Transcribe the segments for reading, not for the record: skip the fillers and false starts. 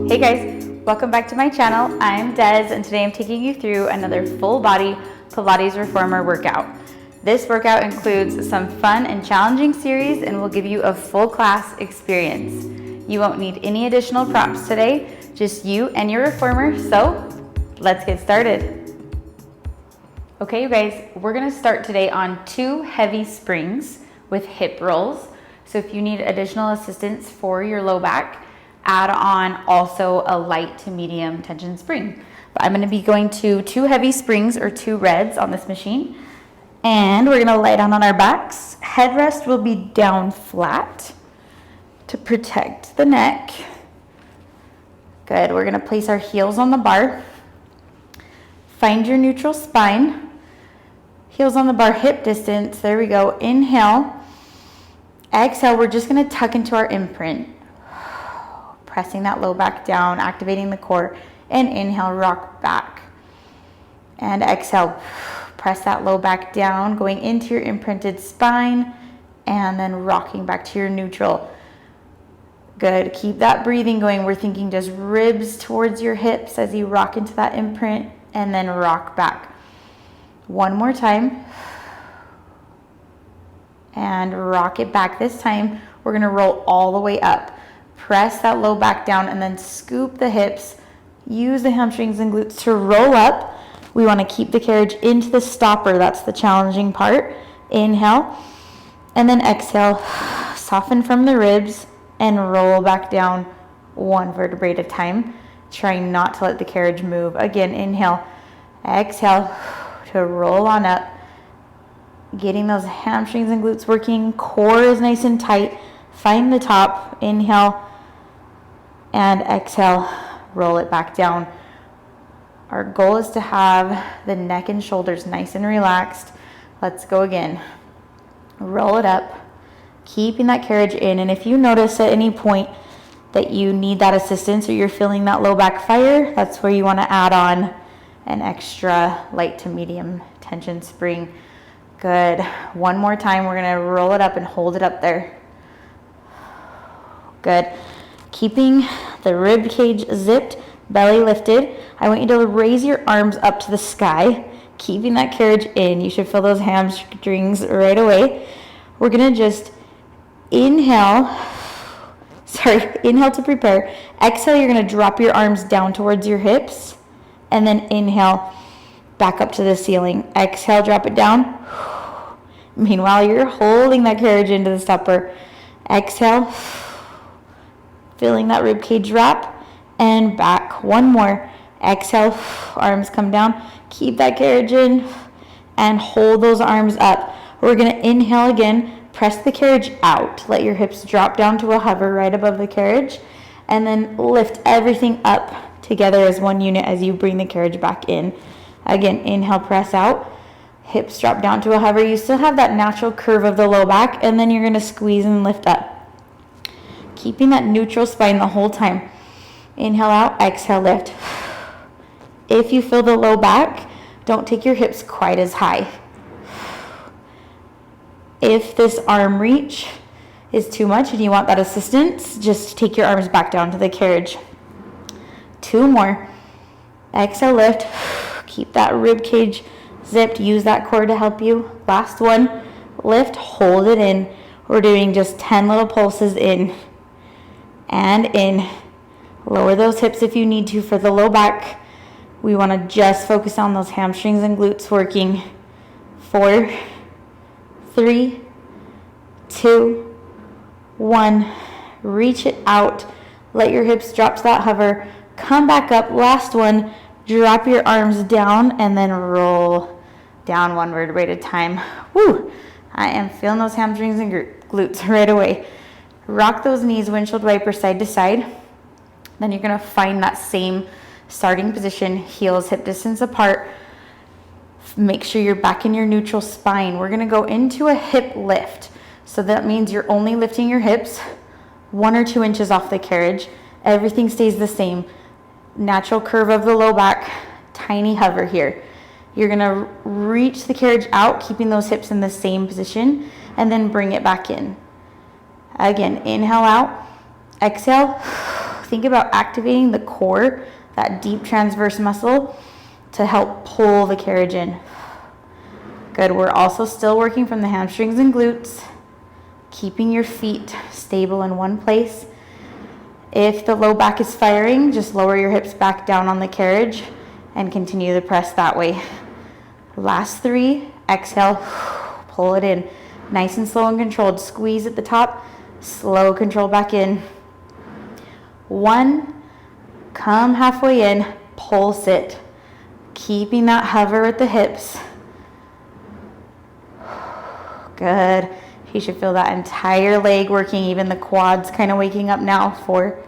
Hey guys, welcome back to my channel. I'm Des and today I'm taking you through another full body Pilates reformer workout. This workout includes some fun and challenging series and will give you a full class experience. You won't need any additional props today, just you and your reformer, so let's get started. Okay you guys, we're gonna start today on 2 heavy springs with hip rolls. So if you need additional assistance for your low back, add on also a light to medium tension spring. But I'm gonna be going to 2 heavy springs or 2 reds on this machine. And we're gonna lie down on our backs. Headrest will be down flat to protect the neck. Good, we're gonna place our heels on the bar. Find your neutral spine. Heels on the bar, hip distance, there we go. Inhale, exhale, we're just gonna tuck into our imprint. Pressing that low back down, activating the core, and inhale, rock back. And exhale, press that low back down, going into your imprinted spine, and then rocking back to your neutral. Good, keep that breathing going. We're thinking just ribs towards your hips as you rock into that imprint, and then rock back. One more time. And rock it back. This time, we're gonna roll all the way up. Press that low back down and then scoop the hips. Use the hamstrings and glutes to roll up. We want to keep the carriage into the stopper. That's the challenging part. Inhale and then exhale. Soften from the ribs and roll back down 1 vertebrae at a time. Trying not to let the carriage move. Again, inhale, exhale to roll on up. Getting those hamstrings and glutes working. Core is nice and tight. Find the top. Inhale. And exhale, roll it back down. Our goal is to have the neck and shoulders nice and relaxed. Let's go again. Roll it up, keeping that carriage in. And if you notice at any point that you need that assistance or you're feeling that low back fire, that's where you want to add on an extra light to medium tension spring. Good. One more time, we're going to roll it up and hold it up there. Good. Keeping the rib cage zipped, belly lifted. I want you to raise your arms up to the sky, keeping that carriage in. You should feel those hamstrings right away. We're gonna just inhale to prepare. Exhale, you're gonna drop your arms down towards your hips, and then inhale, back up to the ceiling. Exhale, drop it down. Meanwhile, you're holding that carriage into the stopper. Exhale. Feeling that rib cage wrap, and back. One more. Exhale, arms come down. Keep that carriage in, and hold those arms up. We're gonna inhale again, press the carriage out. Let your hips drop down to a hover right above the carriage, and then lift everything up together as one unit as you bring the carriage back in. Again, inhale, press out. Hips drop down to a hover. You still have that natural curve of the low back, and then you're gonna squeeze and lift up. Keeping that neutral spine the whole time. Inhale out, exhale, lift. If you feel the low back, don't take your hips quite as high. If this arm reach is too much and you want that assistance, just take your arms back down to the carriage. 2 more. Exhale, lift. Keep that rib cage zipped. Use that core to help you. Last one. Lift, hold it in. We're doing just 10 little pulses in. And in. Lower those hips if you need to for the low back. We want to just focus on those hamstrings and glutes working. 4, 3, 2, 1. Reach it out. Let your hips drop to that hover. Come back up. Last one. Drop your arms down and then roll down 1 vertebrae at a time. Woo! I am feeling those hamstrings and glutes right away. Rock those knees, windshield wiper side to side. Then you're gonna find that same starting position, heels hip distance apart. Make sure you're back in your neutral spine. We're gonna go into a hip lift. So that means you're only lifting your hips 1 or 2 inches off the carriage. Everything stays the same. Natural curve of the low back, tiny hover here. You're gonna reach the carriage out, keeping those hips in the same position, and then bring it back in. Again, inhale out, exhale, Think about activating the core, that deep transverse muscle, to help pull the carriage in. Good. We're also still working from the hamstrings and glutes, keeping your feet stable in one place. If the low back is firing, just lower your hips back down on the carriage and continue the press that way. Last 3, exhale, pull it in. Nice and slow and controlled. Squeeze at the top, slow control back in. 1, come halfway in, pulse it. Keeping that hover at the hips. Good. You should feel that entire leg working, even the quads kind of waking up now. 4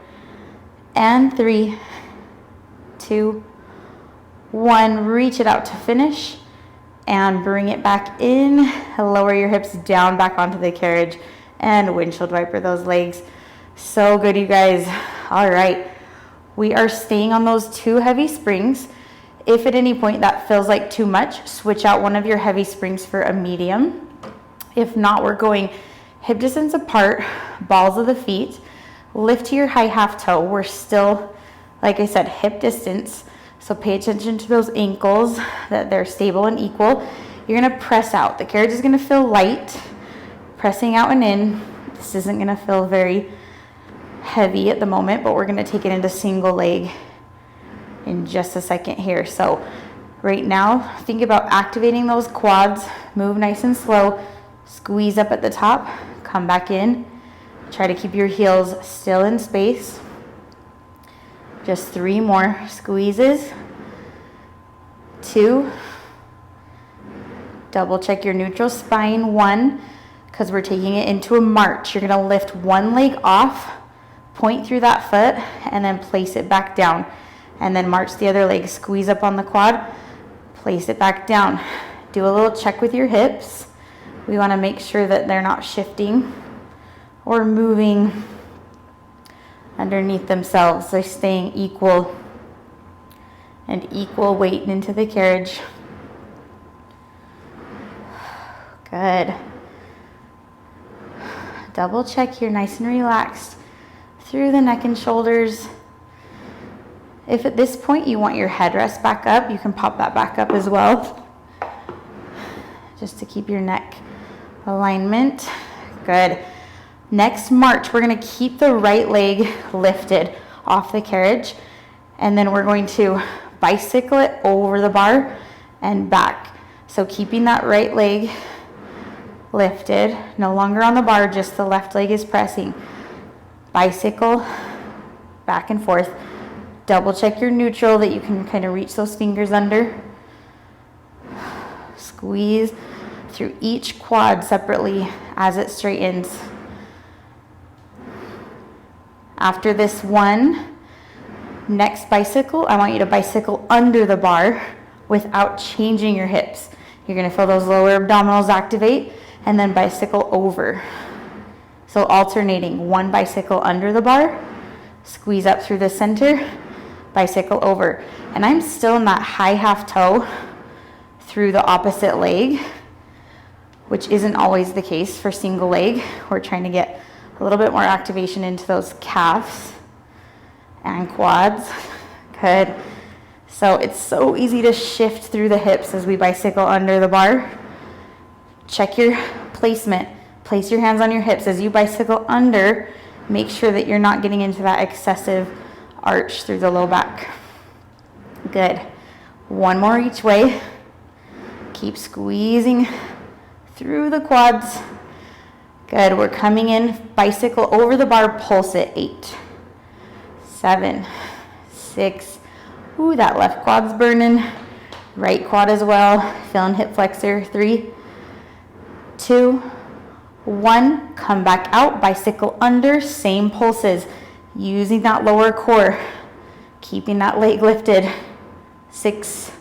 and 3, 2, 1. Reach it out to finish and bring it back in. Lower your hips down back onto the carriage and windshield wiper those legs. So good, you guys. All right. We are staying on those 2 heavy springs. If at any point that feels like too much, switch out one of your heavy springs for a medium. If not, we're going hip distance apart, balls of the feet, lift to your high half toe. We're still, like I said, hip distance. So pay attention to those ankles, that they're stable and equal. You're gonna press out. The carriage is gonna feel light, pressing out and in. This isn't gonna feel very heavy at the moment, but we're gonna take it into single leg in just a second here. So right now, think about activating those quads. Move nice and slow. Squeeze up at the top, come back in. Try to keep your heels still in space. Just 3 more squeezes. 2. Double check your neutral spine. 1, because we're taking it into a march. You're gonna lift one leg off, point through that foot, and then place it back down. And then march the other leg, squeeze up on the quad, place it back down. Do a little check with your hips. We want to make sure that they're not shifting or moving underneath themselves. They're staying equal and equal weight into the carriage. Good. Double check you're nice and relaxed through the neck and shoulders. If at this point you want your headrest back up, you can pop that back up as well, just to keep your neck alignment. Good. Next march, we're going to keep the right leg lifted off the carriage, and then we're going to bicycle it over the bar and back. So keeping that right leg lifted, no longer on the bar, just the left leg is pressing. Bicycle back and forth. Double check your neutral, that you can kind of reach those fingers under. Squeeze through each quad separately as it straightens. After this one, next bicycle, I want you to bicycle under the bar without changing your hips. You're gonna feel those lower abdominals activate, and then bicycle over. So alternating, one bicycle under the bar, squeeze up through the center, bicycle over. And I'm still in that high half toe through the opposite leg, which isn't always the case for single leg. We're trying to get a little bit more activation into those calves and quads. Good. So it's so easy to shift through the hips as we bicycle under the bar. Check your placement. Place your hands on your hips as you bicycle under. Make sure that you're not getting into that excessive arch through the low back. Good. One more each way. Keep squeezing through the quads. Good. We're coming in, bicycle over the bar, pulse it. 8, 7, 6. Ooh, that left quad's burning. Right quad as well. Feeling hip flexor. 3, 2, 1. Come back out, bicycle under, same pulses. Using that lower core. Keeping that leg lifted. 6,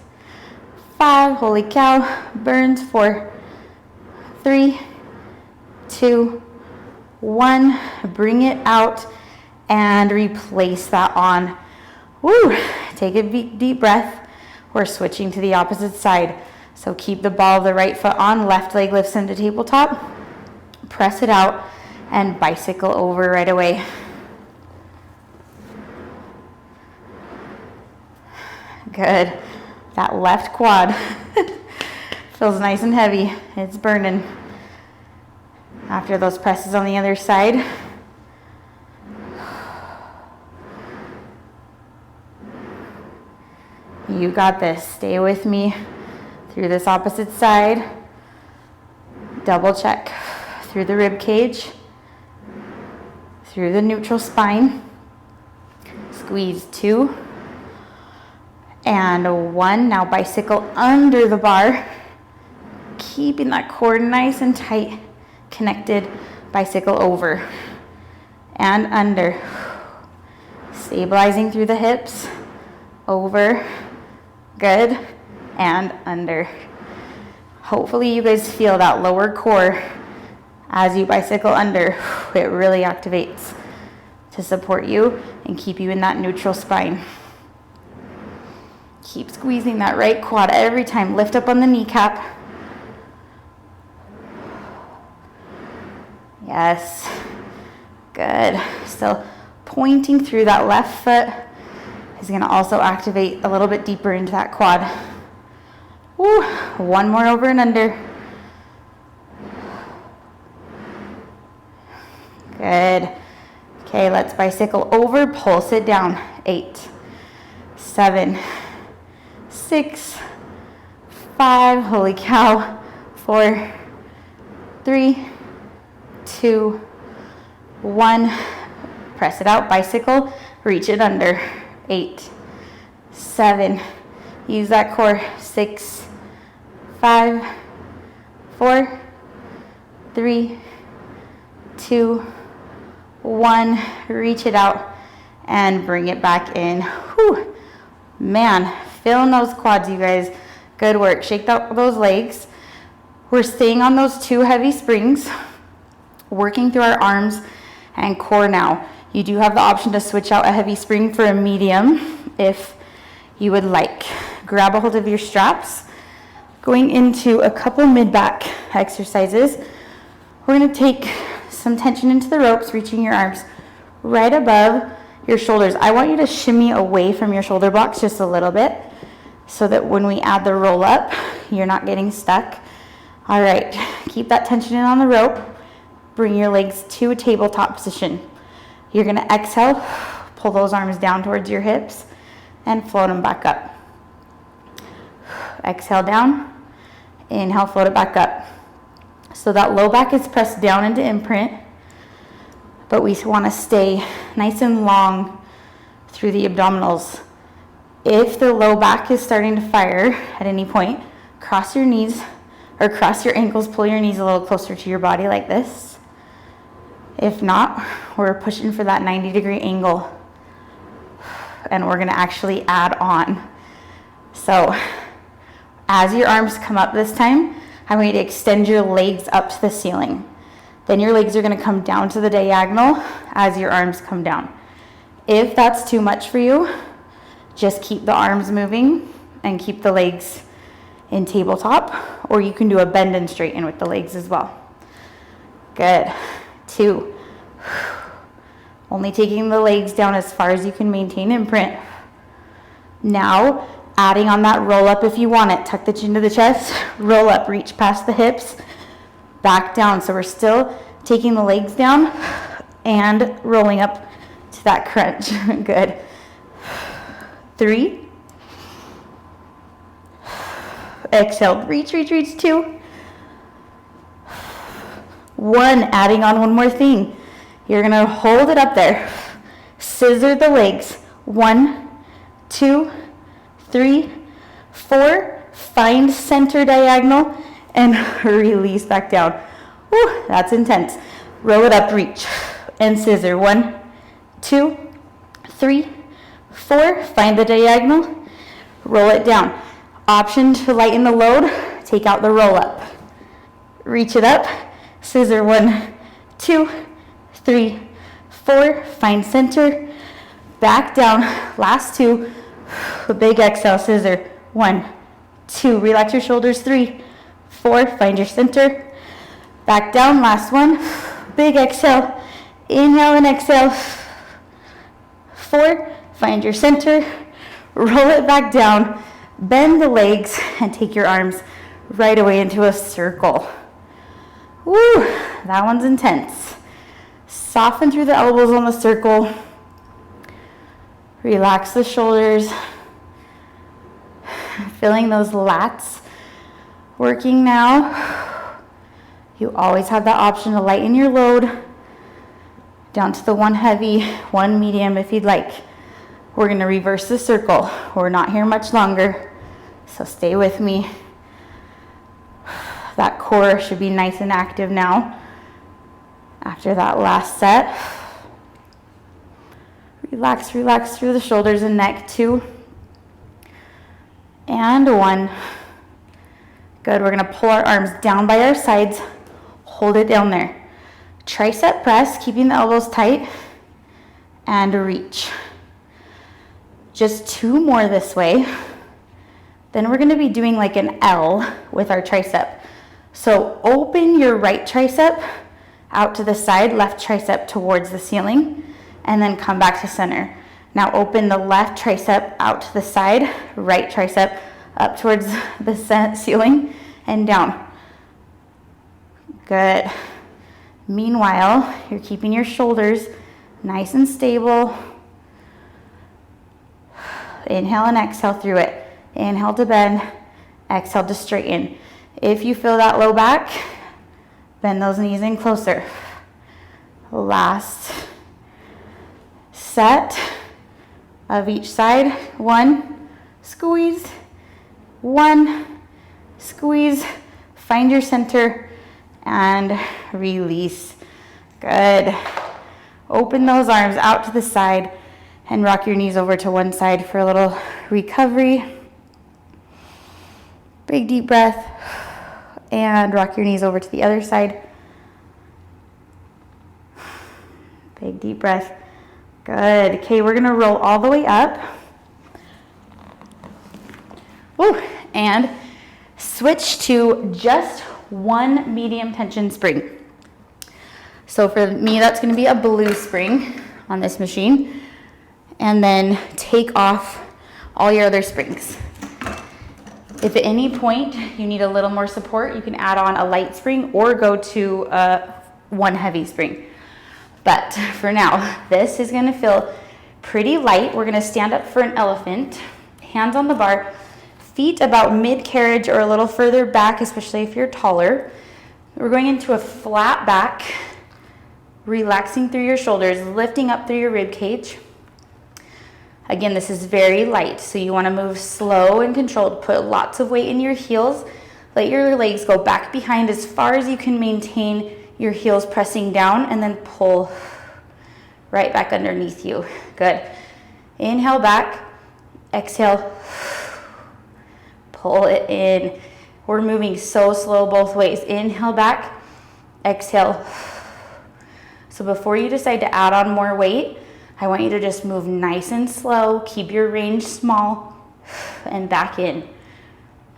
5, holy cow, burns. 4, 3, 2, 1. Bring it out and replace that on. Woo! Take a deep breath. We're switching to the opposite side. So keep the ball of the right foot on, left leg lifts into tabletop. Press it out and bicycle over right away. Good. That left quad feels nice and heavy. It's burning. After those presses on the other side. You got this. Stay with me through this opposite side. Double check through the rib cage, through the neutral spine. Squeeze 2 and 1. Now bicycle under the bar, keeping that core nice and tight, connected. Bicycle over and under, stabilizing through the hips, over, good, and under. Hopefully you guys feel that lower core as you bicycle under. It really activates to support you and keep you in that neutral spine. Keep squeezing that right quad every time. Lift up on the kneecap. Yes, good. Still pointing through that left foot is gonna also activate a little bit deeper into that quad. Woo. One more over and under. Good. Okay, let's bicycle over, pulse it down. 8, 7, 6, 5, holy cow, 4, 3, 2, 1. Press it out, bicycle, reach it under. 8, 7, use that core. 6, 5, 4, 3, 2, 1. Reach it out and bring it back in. Whew. Man, feeling those quads, you guys. Good work. Shake out those legs. We're staying on those 2 heavy springs, working through our arms and core now. You do have the option to switch out a heavy spring for a medium if you would like. Grab a hold of your straps. Going into a couple mid-back exercises. We're going to take some tension into the ropes, reaching your arms right above your shoulders. I want you to shimmy away from your shoulder blocks just a little bit so that when we add the roll up, you're not getting stuck. All right, keep that tension in on the rope. Bring your legs to a tabletop position. You're gonna exhale, pull those arms down towards your hips and float them back up. Exhale down, inhale, float it back up. So that low back is pressed down into imprint, but we wanna stay nice and long through the abdominals. If the low back is starting to fire at any point, cross your knees or cross your ankles, pull your knees a little closer to your body like this. If not, we're pushing for that 90-degree angle and we're gonna actually add on. So as your arms come up this time, I want you to extend your legs up to the ceiling. Then your legs are gonna come down to the diagonal as your arms come down. If that's too much for you, just keep the arms moving and keep the legs in tabletop, or you can do a bend and straighten with the legs as well. Good. 2. Only taking the legs down as far as you can maintain imprint. Now, adding on that roll up if you want it. Tuck the chin to the chest, roll up, reach past the hips, back down. So we're still taking the legs down and rolling up to that crunch. Good. 3. Exhale, reach, reach, reach. 2. 1, adding on one more thing. You're gonna hold it up there. Scissor the legs. 1, 2, 3, 4. Find center diagonal and release back down. Whew, that's intense. Roll it up, reach, and scissor. 1, 2, 3, 4. Find the diagonal, roll it down. Option to lighten the load, take out the roll up. Reach it up, scissor. 1, 2, 3, 4. Find center, back down. Last 2. A big exhale, scissor. 1, 2. Relax your shoulders. 3, 4. Find your center, back down. Last 1. Big exhale. Inhale and exhale. 4. Find your center. roll it back down, bend the legs, and take your arms right away into a circle. Woo, that one's intense. Soften through the elbows on the circle. Relax the shoulders. Feeling those lats working now. You always have that option to lighten your load down to the one heavy, one medium if you'd like. We're gonna reverse the circle. We're not here much longer, so stay with me. That core should be nice and active now after that last set. Relax, relax through the shoulders and neck. 2 and 1. Good, we're gonna pull our arms down by our sides, hold it down there. Tricep press, keeping the elbows tight, and reach. Just 2 more this way. Then we're gonna be doing like an L with our tricep. So open your right tricep out to the side, left tricep towards the ceiling, and then come back to center. Now open the left tricep out to the side, right tricep up towards the ceiling and down. Good. Meanwhile, you're keeping your shoulders nice and stable. Inhale and exhale through it. Inhale to bend, exhale to straighten. If you feel that low back, bend those knees in closer. Last set of each side. 1, squeeze, 1, squeeze, find your center, and release. Good. Open those arms out to the side and rock your knees over to one side for a little recovery. Big deep breath, and rock your knees over to the other side. Big deep breath. Good. Okay, we're gonna roll all the way up. Woo. And switch to just 1 medium tension spring. So for me, that's gonna be a blue spring on this machine. And then take off all your other springs. If at any point you need a little more support, you can add on a light spring or go to 1 heavy spring. But for now, this is gonna feel pretty light. We're gonna stand up for an elephant, hands on the bar, feet about mid-carriage or a little further back, especially if you're taller. We're going into a flat back, relaxing through your shoulders, lifting up through your rib cage. Again, this is very light, so you wanna move slow and controlled. Put lots of weight in your heels. Let your legs go back behind as far as you can maintain your heels pressing down, and then pull right back underneath you. Good. Inhale back, exhale, pull it in. We're moving so slow both ways. Inhale back, exhale. So before you decide to add on more weight, I want you to just move nice and slow, keep your range small, and back in.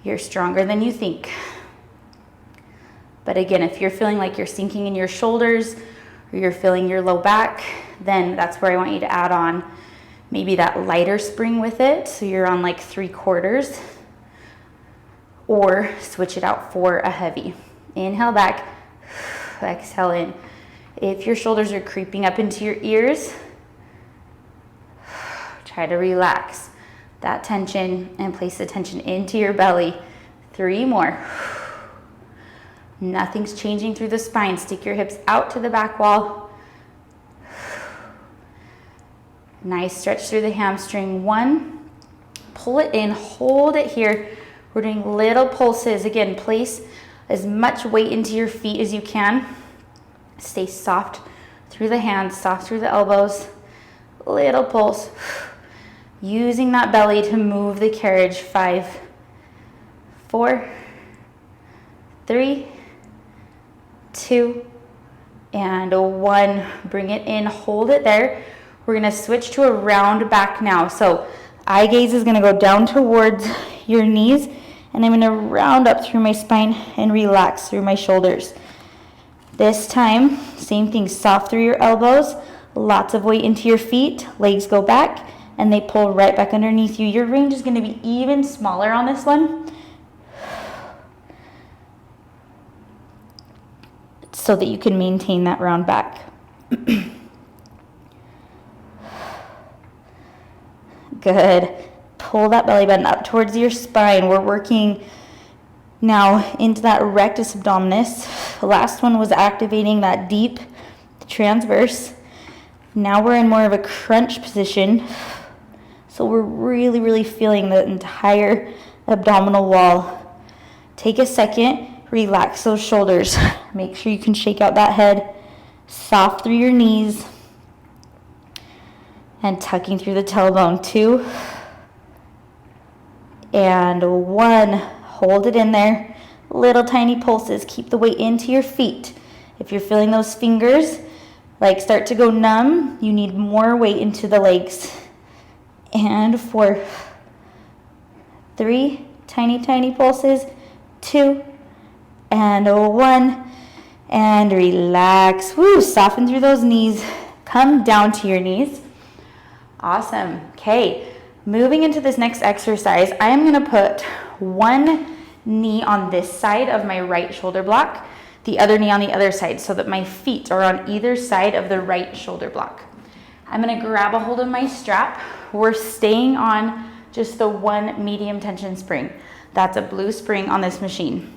You're stronger than you think. But again, if you're feeling like you're sinking in your shoulders or you're feeling your low back, then that's where I want you to add on maybe that lighter spring with it. So you're on like 3/4, or switch it out for a heavy. Inhale back, exhale in. If your shoulders are creeping up into your ears, try to relax that tension and place the tension into your belly. 3 more. Nothing's changing through the spine. Stick your hips out to the back wall. Nice stretch through the hamstring. 1. Pull it in, hold it here. We're doing little pulses. Again, place as much weight into your feet as you can. Stay soft through the hands, soft through the elbows. Little pulse. Using that belly to move the carriage. 5, 4, 3, 2, and 1. Bring it in, hold it there. We're gonna switch to a round back now. So eye gaze is gonna go down towards your knees, and I'm gonna round up through my spine and relax through my shoulders. This time, same thing, soft through your elbows, lots of weight into your feet, legs go back, and they pull right back underneath you. Your range is gonna be even smaller on this one, so that you can maintain that round back. Good. Pull that belly button up towards your spine. We're working now into that rectus abdominis. The last one was activating that deep transverse. Now we're in more of a crunch position. So we're really, really feeling the entire abdominal wall. Take a second, relax those shoulders. Make sure you can shake out that head. Soft through your knees. And tucking through the tailbone. 2 and 1. Hold it in there. Little tiny pulses. Keep the weight into your feet. If you're feeling those fingers like start to go numb, you need more weight into the legs. And 4, 3, tiny pulses. 2 and 1. And relax. Woo, soften through those knees. Come down to your knees. Awesome. Okay, moving into this next exercise, I am going to put one knee on this side of my right shoulder block, the other knee on the other side, so that my feet are on either side of the right shoulder block. I'm going to grab a hold of my strap. We're staying on just the one medium tension spring. That's a blue spring on this machine.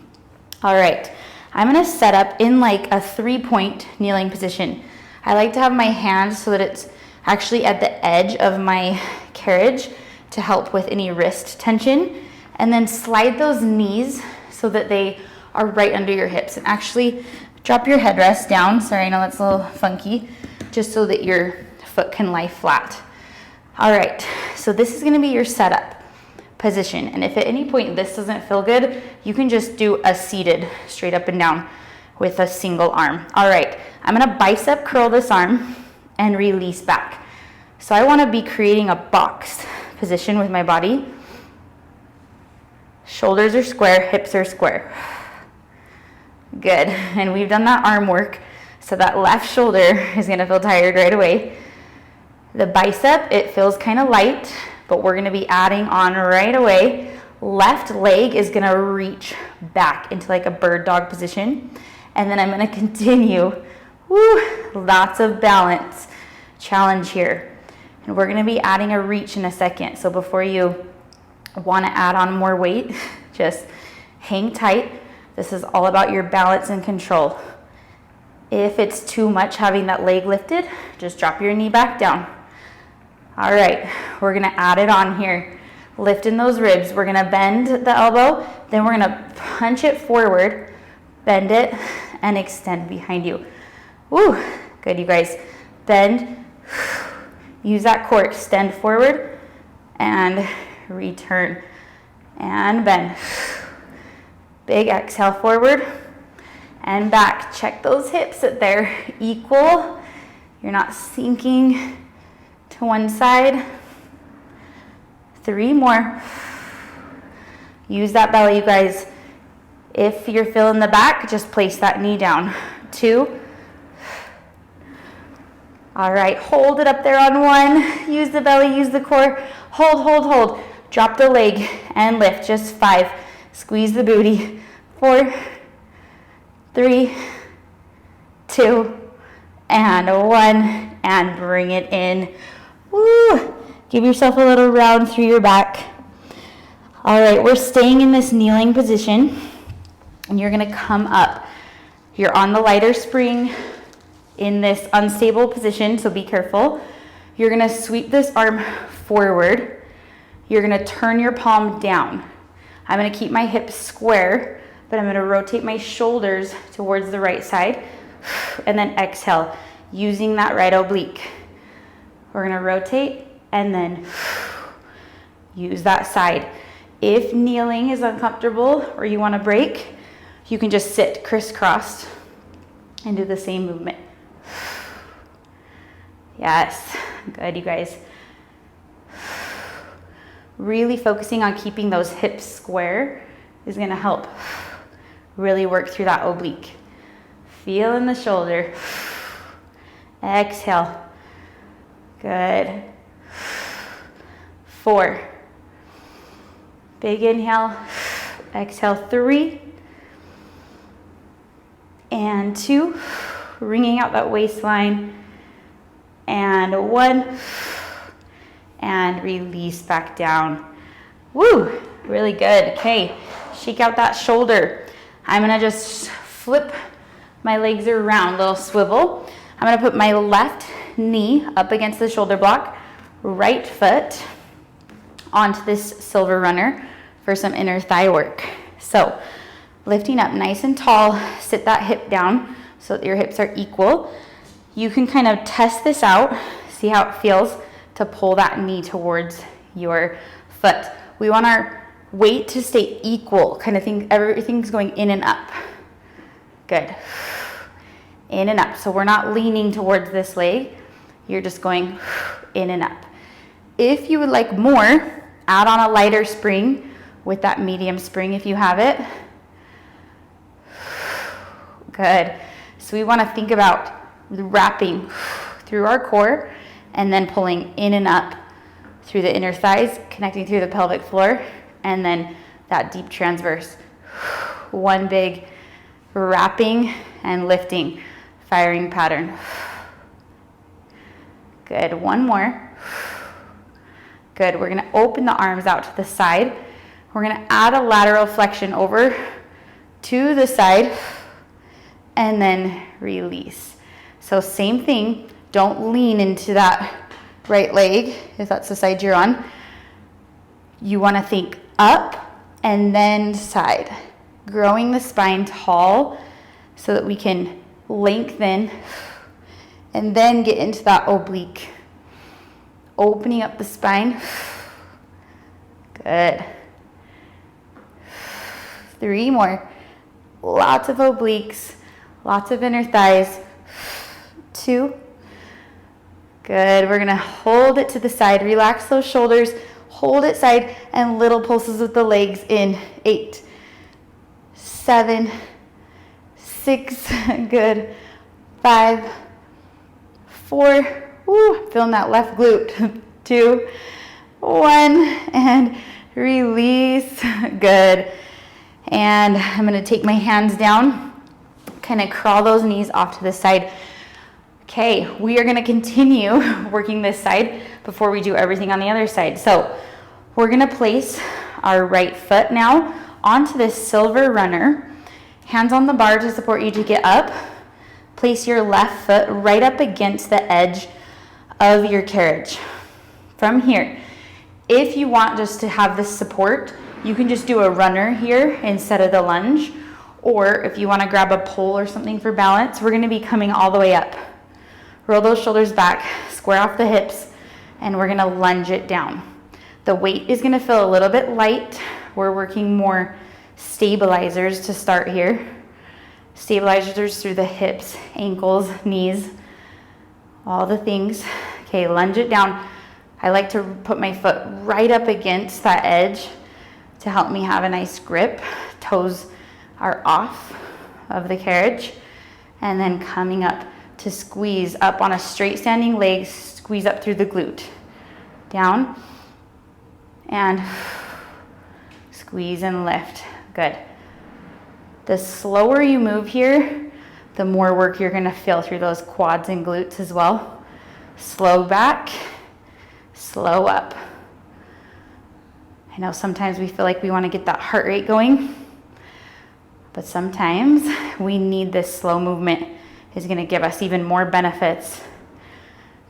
All right, I'm going to set up in like a 3-point kneeling position. I like to have my hands so that it's actually at the edge of my carriage to help with any wrist tension, and then slide those knees so that they are right under your hips, and actually drop your headrest down. Sorry, I know that's a little funky, just so that your foot can lie flat. All right, so this is going to be your setup position, and if at any point this doesn't feel good, you can just do a seated straight up and down with a single arm. All right, I'm going to bicep curl this arm and release back. So I want to be creating a box position with my body. Shoulders are square, hips are square. Good, and we've done that arm work, so that left shoulder is going to feel tired right away. The bicep, it feels kind of light, but we're going to be adding on right away. Left leg is going to reach back into like a bird dog position, and then I'm going to continue. Woo, lots of balance challenge here. And we're going to be adding a reach in a second. So before you want to add on more weight, just hang tight. This is all about your balance and control. If it's too much having that leg lifted, just drop your knee back down. All right, we're going to add it on here. Lifting those ribs. We're going to bend the elbow, then we're going to punch it forward, bend it, and extend behind you. Woo, good, you guys. Bend, use that core, extend forward, and return, and bend. Big exhale forward, and back. Check those hips that they're equal. You're not sinking to one side. 3 more. Use that belly, you guys. If you're feeling the back, just place that knee down. 2. All right, hold it up there on 1. Use the belly, use the core. Hold, hold, hold. Drop the leg and lift. Just 5. Squeeze the booty. 4, 3, 2, and 1. And bring it in. Woo! Give yourself a little round through your back. All right, we're staying in this kneeling position. And you're going to come up. You're on the lighter spring in this unstable position, so be careful. You're going to sweep this arm forward. You're going to turn your palm down. I'm going to keep my hips square, but I'm going to rotate my shoulders towards the right side. And then exhale, using that right oblique. We're going to rotate and then use that side. If kneeling is uncomfortable or you want to break, you can just sit crisscrossed and do the same movement. Yes, good, you guys. Really focusing on keeping those hips square is going to help really work through that oblique. Feel in the shoulder. Exhale. Good. 4. Big inhale. Exhale, 3. And 2. Wringing out that waistline. And 1. And release back down. Woo, really good. Okay, shake out that shoulder. I'm gonna just flip my legs around, little swivel. I'm gonna put my left knee up against the shoulder block, right foot onto this silver runner for some inner thigh work. So lifting up nice and tall, sit that hip down so that your hips are equal. You can kind of test this out, see how it feels to pull that knee towards your foot. We want our weight to stay equal, kind of thing, everything's going in and up. Good. In and up. So we're not leaning towards this leg, you're just going in and up. If you would like more, add on a lighter spring with that medium spring if you have it. Good. So we want to think about wrapping through our core and then pulling in and up through the inner thighs, connecting through the pelvic floor, and then that deep transverse. One big wrapping and lifting, firing pattern. Good, one more. Good, we're gonna open the arms out to the side. We're gonna add a lateral flexion over to the side and then release. So same thing, don't lean into that right leg if that's the side you're on. You wanna think up and then side, growing the spine tall so that we can lengthen and then get into that oblique. Opening up the spine. Good. 3 more. Lots of obliques, lots of inner thighs. 2. Good. We're gonna hold it to the side. Relax those shoulders. Hold it side and little pulses with the legs in 8, 7, 6. Good. 5, 4. Woo, feeling that left glute. 2, 1, and release. Good. And I'm gonna take my hands down, kind of crawl those knees off to the side. Okay, we are gonna continue working this side before we do everything on the other side. So we're gonna place our right foot now onto this silver runner. Hands on the bar to support you to get up. Place your left foot right up against the edge of your carriage. From here, if you want just to have this support, you can just do a runner here instead of the lunge. Or if you want to grab a pole or something for balance, we're going to be coming all the way up. Roll those shoulders back, square off the hips, and we're going to lunge it down. The weight is going to feel a little bit light. We're working more stabilizers to start here. Stabilizers through the hips, ankles, knees, all the things. Okay, lunge it down. I like to put my foot right up against that edge to help me have a nice grip. Toes are off of the carriage. And then coming up to squeeze up on a straight standing leg, squeeze up through the glute. Down and squeeze and lift. Good. The slower you move here, the more work you're gonna feel through those quads and glutes as well. Slow back, slow up. I know sometimes we feel like we wanna get that heart rate going, but sometimes we need this slow movement. It's gonna give us even more benefits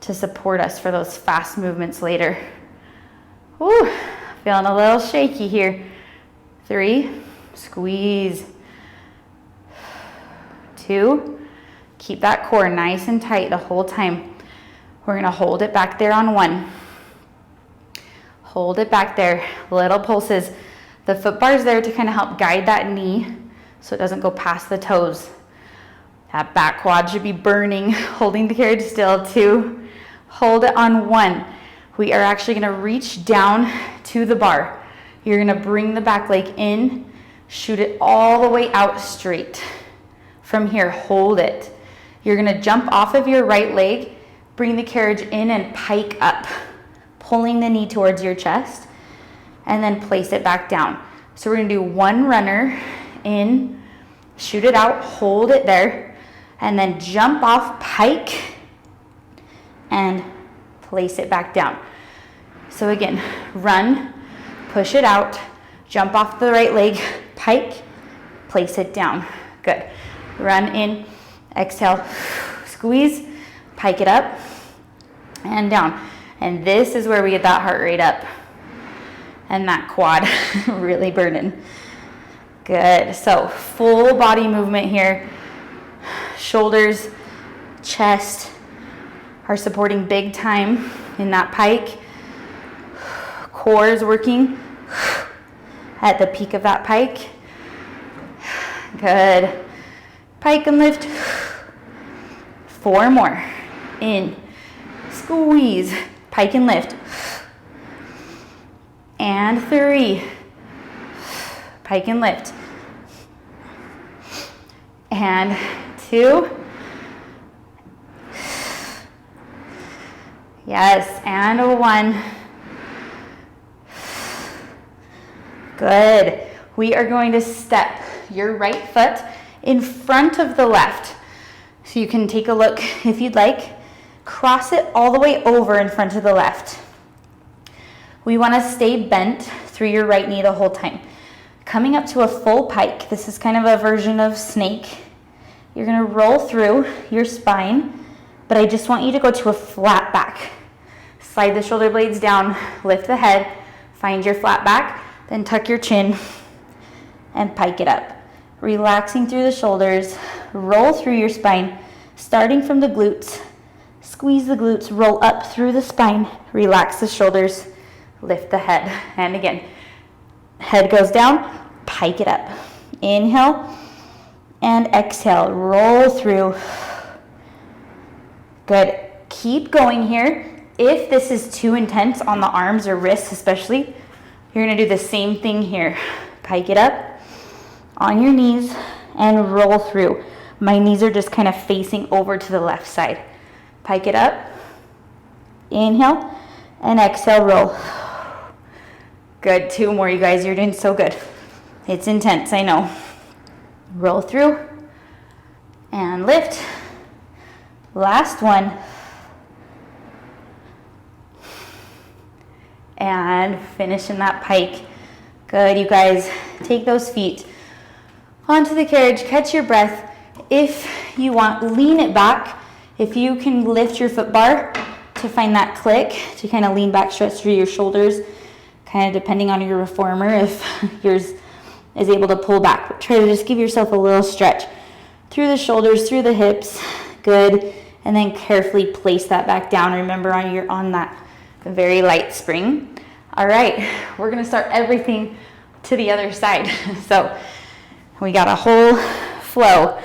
to support us for those fast movements later. Woo, feeling a little shaky here. 3, squeeze. 2, keep that core nice and tight the whole time. We're gonna hold it back there on 1. Hold it back there, little pulses. The foot bar is there to kind of help guide that knee so it doesn't go past the toes. That back quad should be burning, holding the carriage still. 2, hold it on 1. We are actually gonna reach down to the bar. You're gonna bring the back leg in, shoot it all the way out straight. From here, hold it. You're gonna jump off of your right leg, bring the carriage in and pike up. pulling the knee towards your chest, and then place it back down. So we're gonna do one runner in, shoot it out, hold it there, and then jump off, pike, and place it back down. So again, run, push it out, jump off the right leg, pike, place it down. Good. Run in, exhale, squeeze, pike it up, and down. And this is where we get that heart rate up and that quad really burning. Good. So full body movement here. Shoulders, chest are supporting big time in that pike. Core is working at the peak of that pike. Good. Pike and lift. 4 more. In. Squeeze. Pike and lift. And 3. Pike and lift. And 2. Yes, and 1. Good. We are going to step your right foot in front of the left. So you can take a look if you'd like. Cross it all the way over in front of the left. We want to stay bent through your right knee the whole time. Coming up to a full pike. This is kind of a version of snake. You're going to roll through your spine, but I just want you to go to a flat back. Slide the shoulder blades down, lift the head, find your flat back, then tuck your chin and pike it up. Relaxing through the shoulders, roll through your spine, starting from the glutes. Squeeze the glutes, roll up through the spine, relax the shoulders, lift the head. And again, head goes down, pike it up. Inhale and exhale, roll through. Good. Keep going here. If this is too intense on the arms or wrists especially, you're gonna do the same thing here. Pike it up on your knees and roll through. My knees are just kind of facing over to the left side. Pike it up, inhale, and exhale, roll. Good, 2 more, you guys, you're doing so good. It's intense, I know. Roll through, and lift. Last one. And finish in that pike. Good, you guys, take those feet onto the carriage, catch your breath. If you want, lean it back. If you can lift your foot bar to find that click, to kind of lean back, stretch through your shoulders, kind of depending on your reformer, if yours is able to pull back. But try to just give yourself a little stretch through the shoulders, through the hips. Good. And then carefully place that back down. Remember, on that very light spring. All right, we're gonna start everything to the other side. So we got a whole flow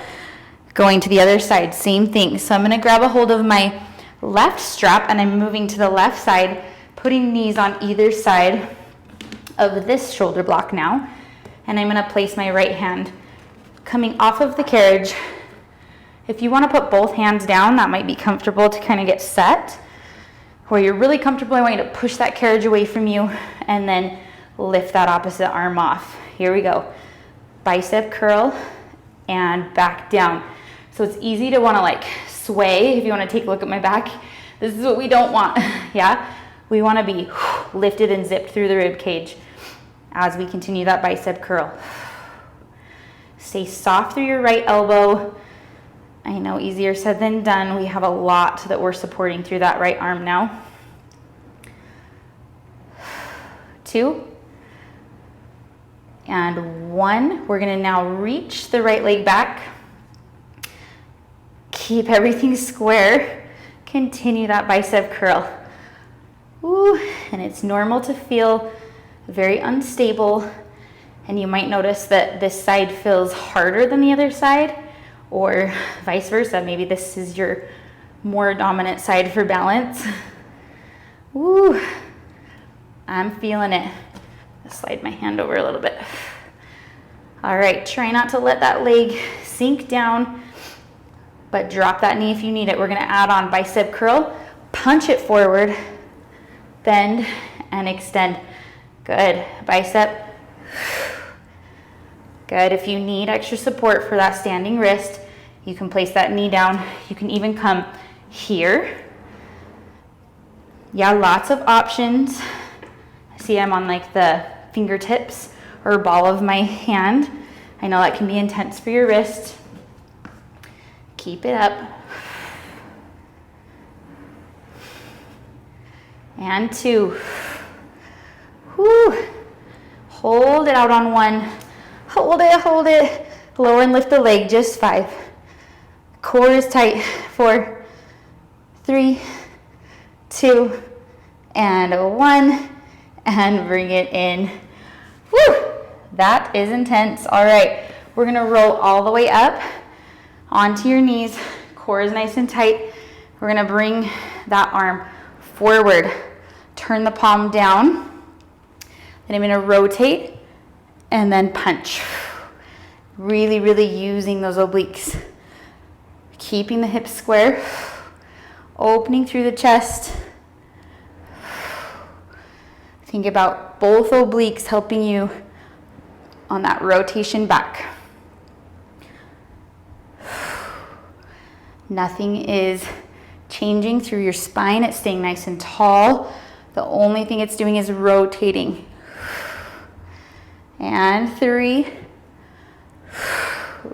going to the other side, same thing. So I'm gonna grab a hold of my left strap and I'm moving to the left side, putting knees on either side of this shoulder block now. And I'm gonna place my right hand coming off of the carriage. If you wanna put both hands down, that might be comfortable to kind of get set. Where you're really comfortable, I want you to push that carriage away from you and then lift that opposite arm off. Here we go. Bicep curl and back down. So it's easy to wanna like sway if you wanna take a look at my back. This is what we don't want, yeah? We wanna be lifted and zipped through the rib cage as we continue that bicep curl. Stay soft through your right elbow. I know, easier said than done. We have a lot that we're supporting through that right arm now. 2. And 1. We're gonna now reach the right leg back. Keep everything square. Continue that bicep curl. Ooh, and it's normal to feel very unstable. And you might notice that this side feels harder than the other side, or vice versa. Maybe this is your more dominant side for balance. Woo, I'm feeling it. I'll slide my hand over a little bit. All right, try not to let that leg sink down, but drop that knee if you need it. We're gonna add on bicep curl, punch it forward, bend and extend. Good. Bicep. Good. If you need extra support for that standing wrist, you can place that knee down. You can even come here. Yeah, lots of options. See, I'm on like the fingertips or ball of my hand. I know that can be intense for your wrist. Keep it up. And 2. Whew. Hold it out on 1. Hold it, hold it. Lower and lift the leg, just 5. Core is tight. 4, 3, 2, and 1. And bring it in. Whew. That is intense. All right, we're gonna roll all the way up onto your knees. Core is nice and tight. We're gonna bring that arm forward. Turn the palm down. Then I'm gonna rotate and then punch. Really, really using those obliques. Keeping the hips square. Opening through the chest. Think about both obliques helping you on that rotation back. Nothing is changing through your spine. It's staying nice and tall. The only thing it's doing is rotating. And 3.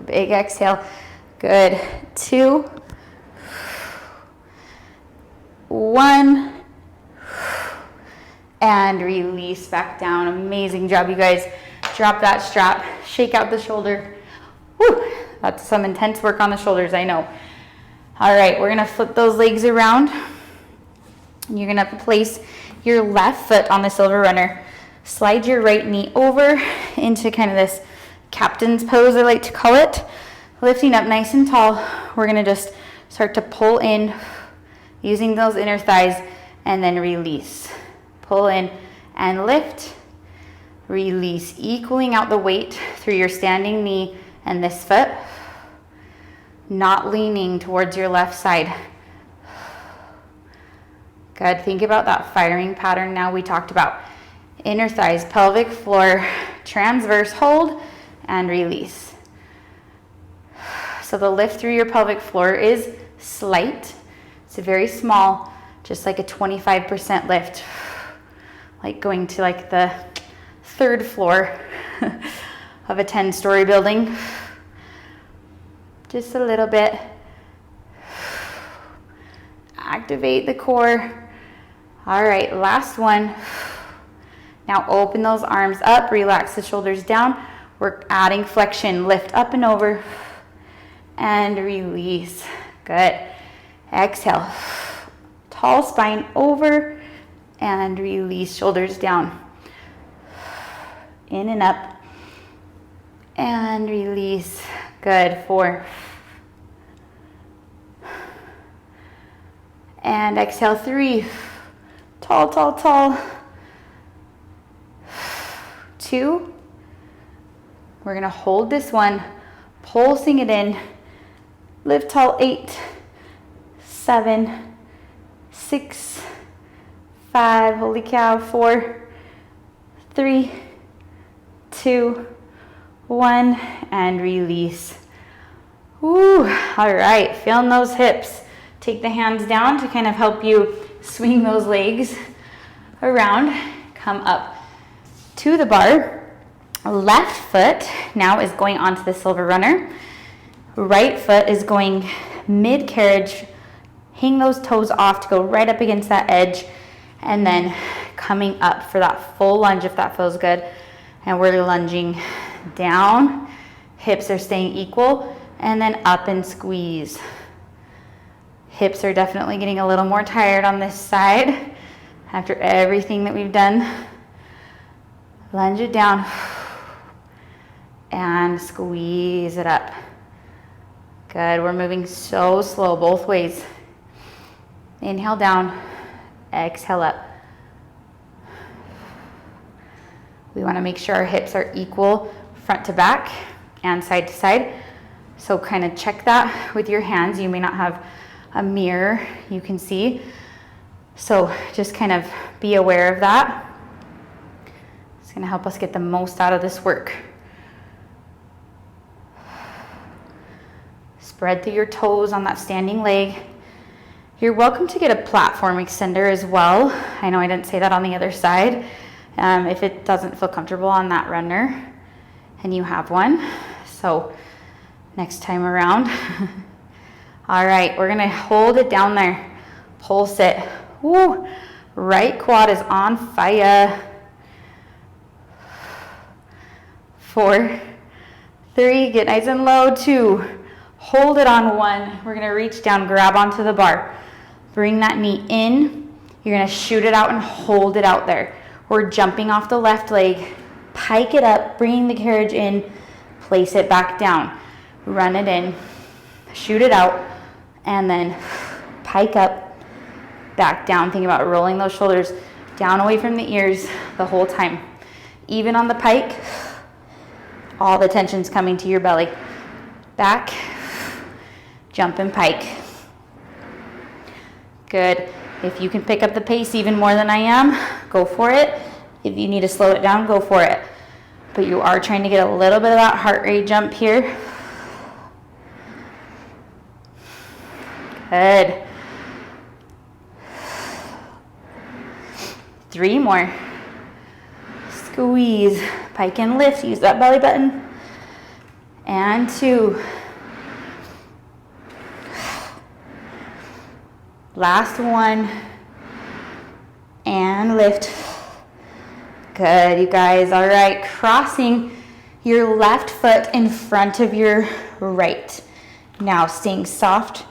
Big exhale. Good. 2. 1. And release back down. Amazing job, you guys. Drop that strap. Shake out the shoulder. Woo! That's some intense work on the shoulders, I know. All right, we're gonna flip those legs around. You're gonna place your left foot on the silver runner. Slide your right knee over into kind of this captain's pose, I like to call it. Lifting up nice and tall. We're gonna just start to pull in using those inner thighs and then release. Pull in and lift. Release, equaling out the weight through your standing knee and this foot. Not leaning towards your left side. Good, think about that firing pattern now we talked about. Inner thighs, pelvic floor, transverse hold, and release. So the lift through your pelvic floor is slight. It's a very small, just like a 25% lift. Like going to like the 3rd floor of a 10-story building. Just a little bit. Activate the core. All right, last one. Now open those arms up, relax the shoulders down. We're adding flexion, lift up and over, and release. Good. Exhale. Tall spine over, and release, shoulders down. In and up, and release. Good. 4. And exhale, 3. Tall, tall, tall. 2. We're gonna hold this one, pulsing it in. Lift tall, 8, 7, 6, 5, holy cow, 4, 3, 2, 1, and release. Woo, all right, feeling those hips. Take the hands down to kind of help you swing those legs around. Come up to the bar. Left foot now is going onto the silver runner. Right foot is going mid-carriage. Hang those toes off to go right up against that edge, and then coming up for that full lunge if that feels good. And we're lunging down. Hips are staying equal, and then up and squeeze. Hips are definitely getting a little more tired on this side after everything that we've done. Lunge it down and squeeze it up. Good, we're moving so slow both ways. Inhale down, exhale up. We want to make sure our hips are equal front to back and side to side. So kind of check that with your hands. You may not have a mirror you can see. So just kind of be aware of that. It's gonna help us get the most out of this work. Spread through your toes on that standing leg. You're welcome to get a platform extender as well. I know I didn't say that on the other side. If it doesn't feel comfortable on that runner and you have one. So next time around. All right, we're gonna hold it down there. Pulse it. Woo. Right quad is on fire. 4, 3, get nice and low. 2, hold it on 1. We're gonna reach down, grab onto the bar. Bring that knee in. You're gonna shoot it out and hold it out there. We're jumping off the left leg. Pike it up, bringing the carriage in. Place it back down. Run it in. Shoot it out. And then pike up, back down. Think about rolling those shoulders down away from the ears the whole time. Even on the pike, all the tension's coming to your belly. Back, jump and pike. Good. If you can pick up the pace even more than I am, go for it. If you need to slow it down, go for it. But you are trying to get a little bit of that heart rate jump here. Good. 3 more. Squeeze, pike and lift, use that belly button. And 2. Last 1. And lift. Good, you guys. All right, crossing your left foot in front of your right. Now staying soft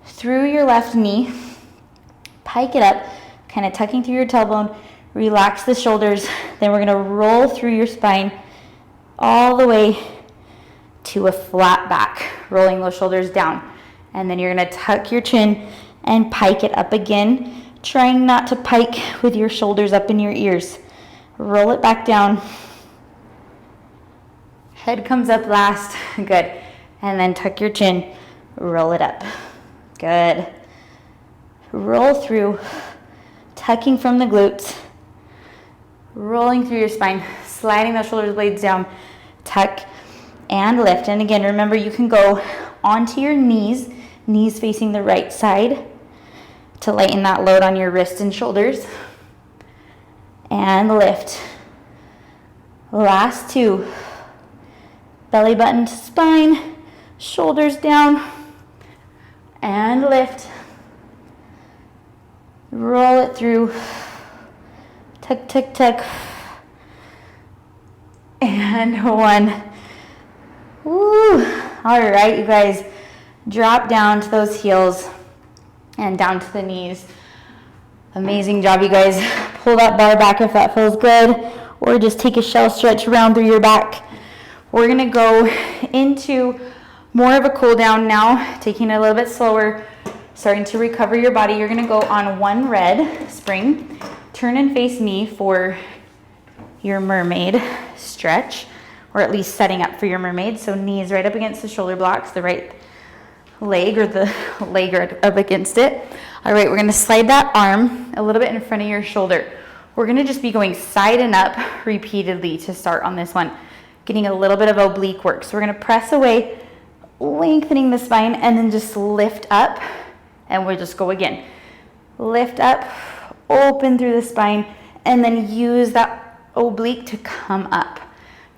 through your left knee. Pike it up, kind of tucking through your tailbone. Relax the shoulders. Then we're gonna roll through your spine all the way to a flat back, rolling those shoulders down. And then you're gonna tuck your chin and pike it up again, trying not to pike with your shoulders up in your ears. Roll it back down. Head comes up last. Good. And then tuck your chin, roll it up. Good. Roll through, tucking from the glutes, rolling through your spine, sliding those shoulder blades down, tuck and lift. And again, remember you can go onto your knees facing the right side to lighten that load on your wrists and shoulders. And lift. Last 2. Belly button to spine, shoulders down, and lift. Roll it through. Tuck, tuck, tuck. And 1. Woo. All right, you guys, drop down to those heels and down to the knees. Amazing job, you guys. Pull that bar back if that feels good, or just take a shell stretch around through your back. We're gonna go into more of a cool down now, taking it a little bit slower, starting to recover your body. You're gonna go on 1 red spring, turn and face me for your mermaid stretch, or at least setting up for your mermaid. So knees right up against the shoulder blocks, the right leg or the leg right up against it. All right, we're gonna slide that arm a little bit in front of your shoulder. We're gonna just be going side and up repeatedly to start on this one, getting a little bit of oblique work. So we're gonna press away, lengthening the spine, and then just lift up, and we'll just go again. Lift up, open through the spine, and then use that oblique to come up.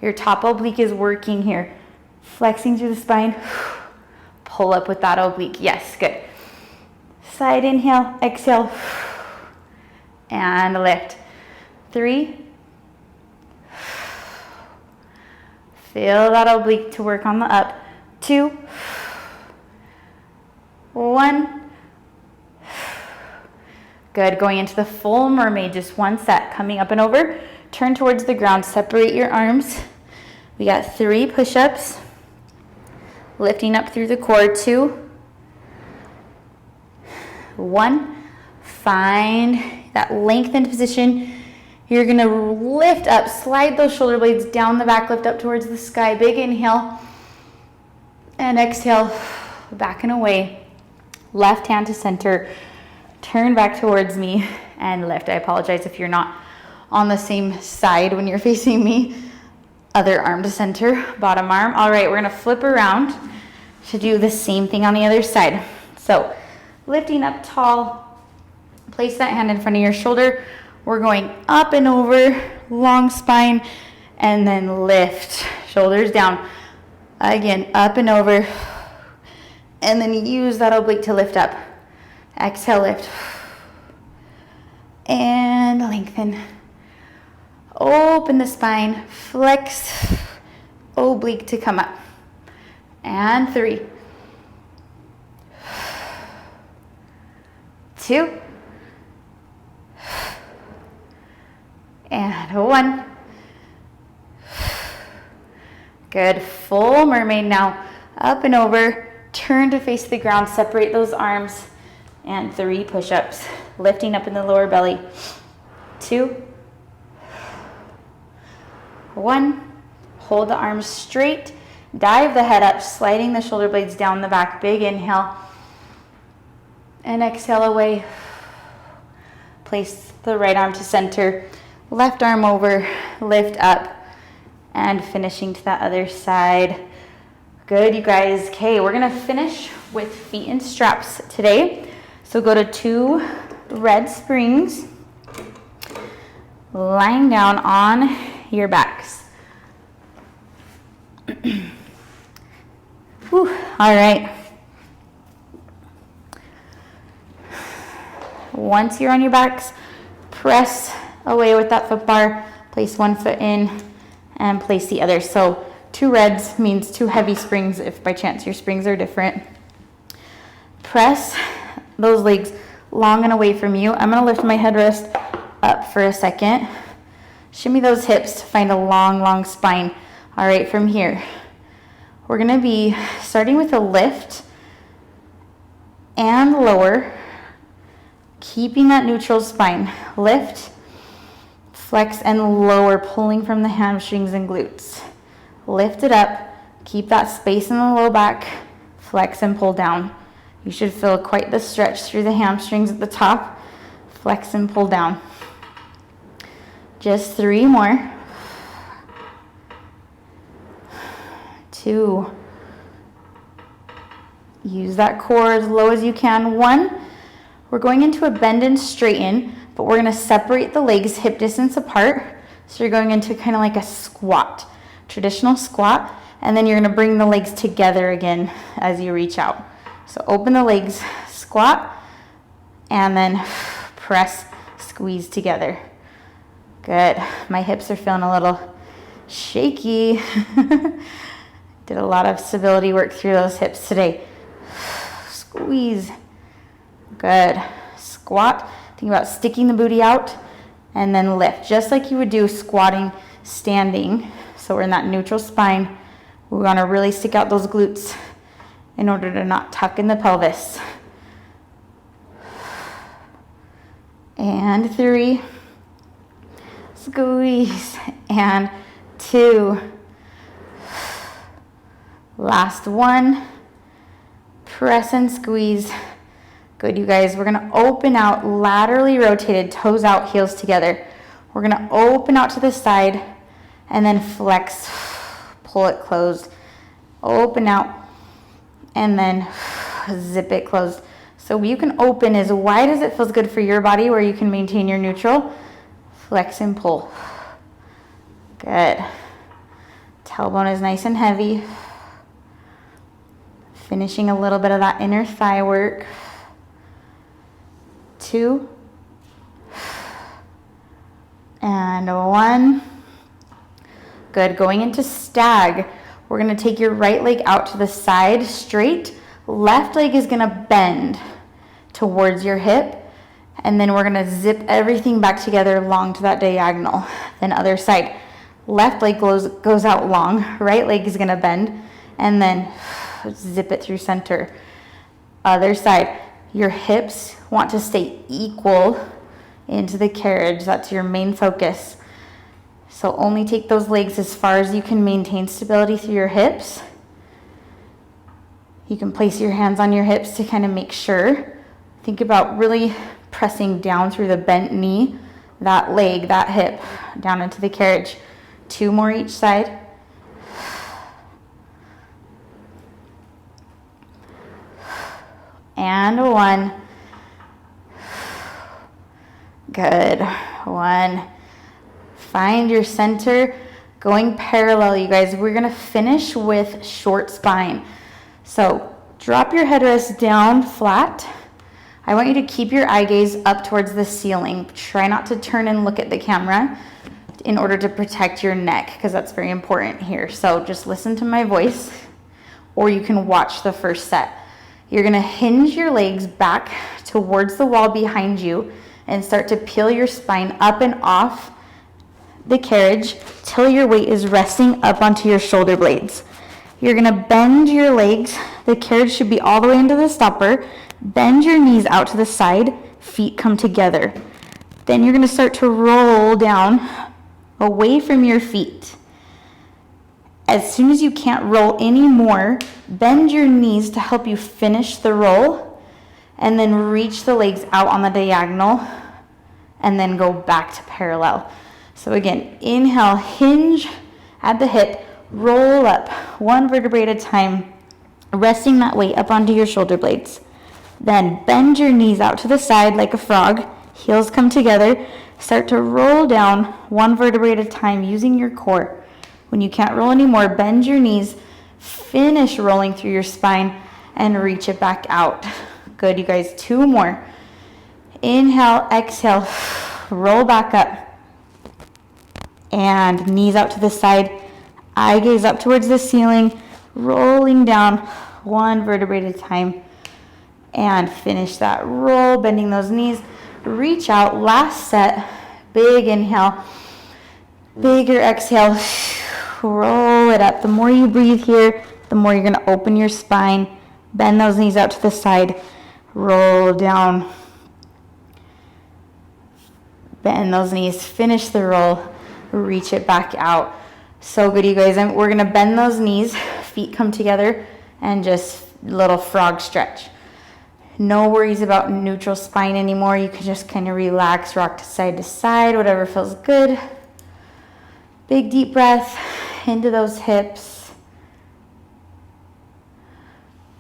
Your top oblique is working here. Flexing through the spine, pull up with that oblique. Yes, good. Side inhale, exhale, and lift. 3. Feel that oblique to work on the up. 2. 1. Good, going into the full mermaid, just 1 set. Coming up and over, turn towards the ground, separate your arms. We got 3 push-ups. Lifting up through the core, 2. 1. Find that lengthened position. You're gonna lift up, slide those shoulder blades down the back, lift up towards the sky. Big inhale and exhale, back and away. Left hand to center. turn back towards me and lift. I apologize if you're not on the same side when you're facing me. Other arm to center, bottom arm. All right, we're gonna flip around to do the same thing on the other side. So lifting up tall, place that hand in front of your shoulder. We're going up and over, long spine, and then lift, shoulders down. Again, up and over, and then use that oblique to lift up. Exhale, lift, and lengthen. Open the spine, flex, oblique to come up. And 3, 2, and 1. Good, full mermaid now. Up and over, turn to face the ground, separate those arms, and 3 push-ups. Lifting up in the lower belly. 2, 1. Hold the arms straight, dive the head up, sliding the shoulder blades down the back. Big inhale, and exhale away. Place the right arm to center, left arm over, lift up, and finishing to that other side. Good, you guys. Okay, we're gonna finish with feet and straps today. So go to 2 red springs, lying down on your backs. Whew, all right. Once you're on your backs, press away with that foot bar, place one foot in and place the other. So 2 reds means 2 heavy springs if by chance your springs are different. Press those legs long and away from you. I'm gonna lift my headrest up for a second. Shimmy those hips to find a long, long spine. All right, from here, we're gonna be starting with a lift and lower, keeping that neutral spine. Lift, flex, and lower, pulling from the hamstrings and glutes. Lift it up, keep that space in the low back, flex and pull down. You should feel quite the stretch through the hamstrings at the top. Flex and pull down. Just 3 more. 2. Use that core as low as you can. 1. We're going into a bend and straighten, but we're gonna separate the legs hip distance apart. So you're going into kind of like a squat, traditional squat, and then you're gonna bring the legs together again as you reach out. So open the legs, squat, and then press, squeeze together. Good. My hips are feeling a little shaky. Did a lot of stability work through those hips today. Squeeze. Good. Squat. Think about sticking the booty out and then lift, just like you would do squatting, standing. So we're in that neutral spine. We want to really stick out those glutes in order to not tuck in the pelvis. And 3. Squeeze. And 2. Last 1. Press and squeeze. Good, you guys. We're gonna open out, laterally rotated, toes out, heels together. We're gonna open out to the side and then flex, pull it closed. Open out and then zip it closed. So you can open as wide as it feels good for your body, where you can maintain your neutral. Flex and pull. Good. Tailbone is nice and heavy. Finishing a little bit of that inner thigh work. 2. And 1. Good. Going into stag. We're going to take your right leg out to the side straight. Left leg is going to bend towards your hip. And then we're going to zip everything back together long to that diagonal. Then other side. Left leg goes out long. Right leg is going to bend. And then zip it through center. Other side. Your hips want to stay equal into the carriage. That's your main focus. So only take those legs as far as you can maintain stability through your hips. You can place your hands on your hips to kind of make sure Think about really pressing down through the bent knee, that leg, that hip, down into the carriage. 2 more each side. And 1. Good. 1. Find your center, going parallel, you guys. We're gonna finish with short spine. So drop your headrest down flat. I want you to keep your eye gaze up towards the ceiling. Try not to turn and look at the camera in order to protect your neck, because that's very important here. So just listen to my voice, or you can watch the first set. You're gonna hinge your legs back towards the wall behind you and start to peel your spine up and off the carriage till your weight is resting up onto your shoulder blades. You're gonna bend your legs. The carriage should be all the way into the stopper. Bend your knees out to the side, feet come together. Then you're gonna start to roll down away from your feet. As soon as you can't roll anymore, bend your knees to help you finish the roll, and then reach the legs out on the diagonal, and then go back to parallel. So again, inhale, hinge at the hip, roll up 1 vertebrae at a time, resting that weight up onto your shoulder blades. Then bend your knees out to the side like a frog, heels come together, start to roll down 1 vertebrae at a time using your core. When you can't roll anymore, bend your knees, finish rolling through your spine, and reach it back out. Good, you guys, 2 more. Inhale, exhale, roll back up. And knees out to the side, eye gaze up towards the ceiling, rolling down 1 vertebrae at a time. And finish that roll, bending those knees, reach out, last set, big inhale, bigger exhale, roll it up. The more you breathe here, the more you're gonna open your spine, bend those knees out to the side, roll down, bend those knees, finish the roll, reach it back out. So good, you guys. We're gonna bend those knees, feet come together, and just little frog stretch. No worries about neutral spine anymore. You can just kind of relax, rock to side, whatever feels good. Big deep breath into those hips.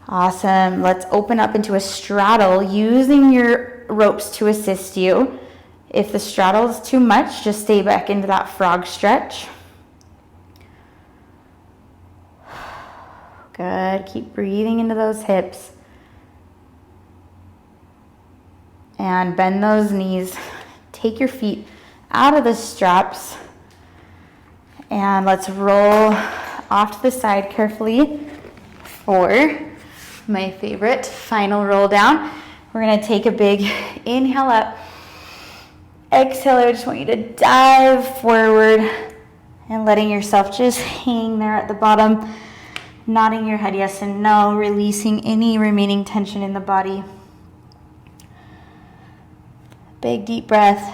Awesome. Let's open up into a straddle using your ropes to assist you. If the straddle is too much, just stay back into that frog stretch. Good. Keep breathing into those hips. And bend those knees. Take your feet out of the straps. And let's roll off to the side carefully for my favorite final roll down. We're going to take a big inhale up. Exhale, I just want you to dive forward and letting yourself just hang there at the bottom. Nodding your head yes and no, releasing any remaining tension in the body. Big deep breath,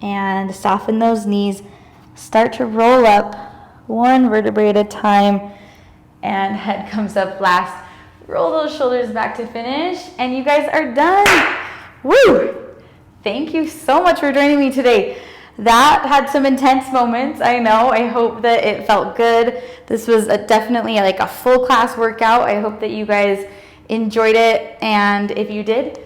and soften those knees. Start to roll up 1 vertebrae at a time, and head comes up last. Roll those shoulders back to finish, and you guys are done. Woo! Thank you so much for joining me today. That had some intense moments, I know. I hope that it felt good. This was definitely like a full class workout. I hope that you guys enjoyed it, and if you did,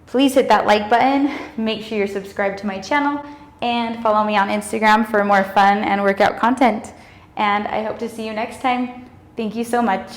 please hit that like button. Make sure you're subscribed to my channel and follow me on Instagram for more fun and workout content. And I hope to see you next time. Thank you so much.